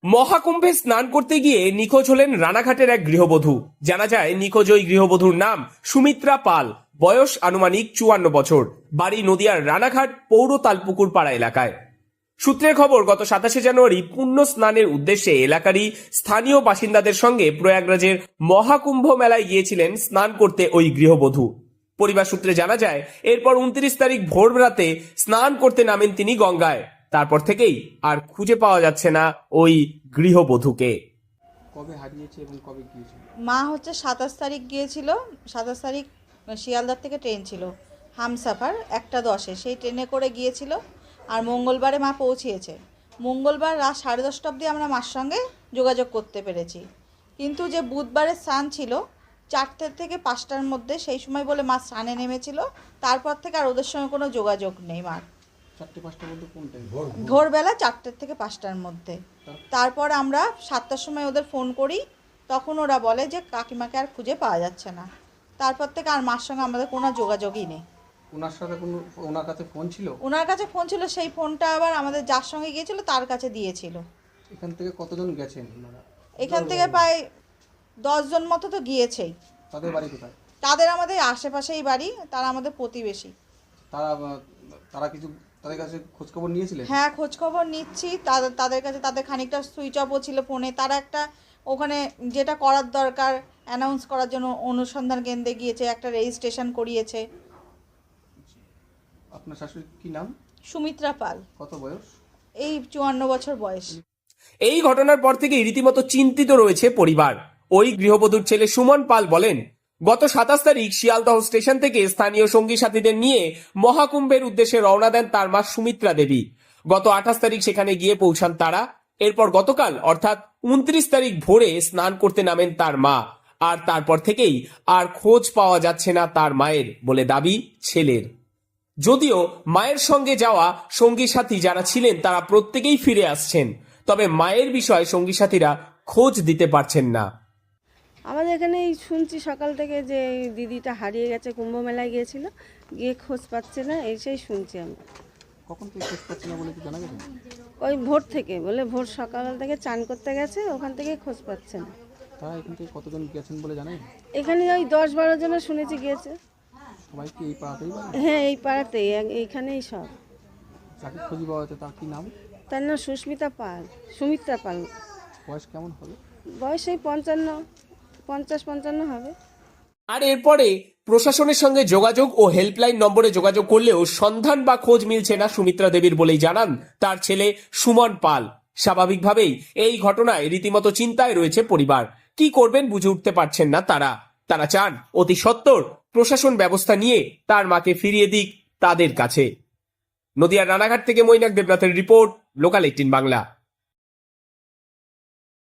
মহাকুম্ভে স্নান করতে গিয়ে নিখোঁজ হলেন রানাঘাটের এক গৃহবধূ। জানা যায় নিখোঁজ ওই গৃহবধূর নাম সুমিত্রা পাল, বয়স আনুমানিক 54 বছর, বাড়ি নদিয়ার রানাঘাট পৌর তালপুকুর পাড়া এলাকায়। সূত্রের খবর, গত 27 জানুয়ারি পুণ্য স্নানের উদ্দেশ্যে এলাকারই স্থানীয় বাসিন্দাদের সঙ্গে প্রয়াগরাজের মহাকুম্ভ মেলায় গিয়েছিলেন স্নান করতে ওই গৃহবধূ। পরিবার সূত্রে জানা যায়, এরপর 29 তারিখ ভোর রাতে স্নান করতে নামেন তিনি গঙ্গায়। তারপর থেকেই আর খুঁজে পাওয়া যাচ্ছে না ওই গৃহবধূকে। কবে হারিয়েছে এবং কবে গিয়েছিল? মা হচ্ছে 27 তারিখ গিয়েছিল। 27 তারিখ শিয়ালদার থেকে ট্রেন ছিল হামসাফার 1:10-এ, সেই ট্রেনে করে গিয়েছিল। আর মঙ্গলবারে মা পৌঁছিয়েছে। মঙ্গলবার রাত 10:30 অবধি আমরা মার সঙ্গে যোগাযোগ করতে পেরেছি, কিন্তু যে বুধবারের স্নান ছিল 4টে থেকে 5টার মধ্যে, সেই সময় বলে মা স্নানে নেমেছিল। তারপর থেকে আর ওদের সঙ্গে কোনো যোগাযোগ নেই মার। 4-5টার মধ্যে কোন টাইম? ভোরবেলা 4টে থেকে 5টার মধ্যে। তারপর আমরা 7টার সময় ওদের ফোন করি, তখন ওরা বলে যে কাকিমাকে আর খুঁজে পাওয়া যাচ্ছে না। তারপর থেকে আর মার সঙ্গে আমাদের কোনো যোগাযোগই নেই। ওনার সাথে ওনার কাছে ফোন ছিল? ওনার কাছে ফোন ছিল, সেই ফোনটা আবার আমাদের যার সঙ্গে গিয়েছিল তার কাছে দিয়েছিল। এখান থেকে কতজন গেছেন ওনারা? এখান থেকে প্রায় 10 জন মতো তো গিয়েছেই। তাদের বাড়ি কোথায়? তাদের আমাদের আশেপাশেই বাড়ি, তারা আমাদের প্রতিবেশী। তারা কিছু তাদের কাছে খোঁজখবর নিয়েছিলেন? হ্যাঁ, খোঁজখবর নিচ্ছি তাদের কাছে। তাদের খানিকটা সুইচ অফও ছিল ফোনে। তারা একটা ওখানে যেটা করার দরকার অ্যানাউন্স করার জন্য অনুসন্ধান কেন্দ্রে গিয়েছে, একটা রেজিস্ট্রেশন করিয়েছে। আপনার শাশুড়ির কি নাম? সুমিত্রা পাল। কত বয়স? এই 54 বছর বয়স। এই ঘটনার পর থেকেই রীতিমতো চিন্তিত রয়েছে পরিবার। ওই গৃহবধূর ছেলে সুমন পাল বলেন, গত 27 তারিখ শিয়ালদহ স্টেশন থেকে স্থানীয় সঙ্গী সাথীদের নিয়ে মহাকুম্ভের উদ্দেশ্যে রওনা দেন তার মা সুমিত্রা দেবী। গত 28 তারিখ সেখানে গিয়ে পৌঁছান তারা। এরপর গতকাল অর্থাৎ 29 তারিখ ভোরে স্নান করতে নামেন তার মা। আর তারপর থেকেই আর খোঁজ পাওয়া যাচ্ছে না তার মায়ের বলে দাবি ছেলের। যদিও মায়ের সঙ্গে যাওয়া সঙ্গী সাথী যারা ছিলেন তারা প্রত্যেকেই ফিরে আসছেন, তবে মায়ের বিষয়ে সঙ্গী সাথীরা খোঁজ দিতে পারছেন না। আমাদের এখানে এই শুনছি সকাল থেকে যে এই দিদিটা হারিয়ে গেছে, কুম্ভ মেলায় গিয়েছিল, গিয়ে খোঁজ পাচ্ছে না, এসেই শুনছি আমরা। কখন থেকে খোঁজ পাচ্ছি না বলে কি জানা গেছে? ওই ভোর থেকে বলে, ভোর সকাল থেকে চান করতে গেছে, ওখান থেকে খোঁজ পাচ্ছে না। তারা এখান থেকে কতজন গেছেন বলে জানেন? এখানে ওই 10-12 জন শুনেছি গিয়েছে। সবাই কি এই পাড়াতেই বাড়ি? হ্যাঁ, এই পাড়াতেই, এইখানেই সব। যাকে খুঁজে পাওয়া হয়েছে তার কি নাম? তার নাম সুস্মিতা পাল, সুমিত্রা পাল। বয়স কেমন হবে? বয়স এই 50-55 হবে। আর এরপরে প্রশাসনের সঙ্গে যোগাযোগ ও হেল্পলাইন নম্বরে যোগাযোগ করলেও সন্ধান বা খোঁজ মিলছে না সুমিত্রা দেবীর বলেই জানান তার ছেলে সুমন পাল। স্বাভাবিকভাবেই এই ঘটনায় রীতিমতো চিন্তায় রয়েছে পরিবার। কি করবেন বুঝে উঠতে পারছেন না তারা চান অতি সত্বর প্রশাসন ব্যবস্থা নিয়ে তার মাকে ফিরিয়ে দিক তাদের কাছে। নদিয়ার রানাঘাট থেকে মৈনাক দেবনাথের রিপোর্ট, লোকাল 18 বাংলা।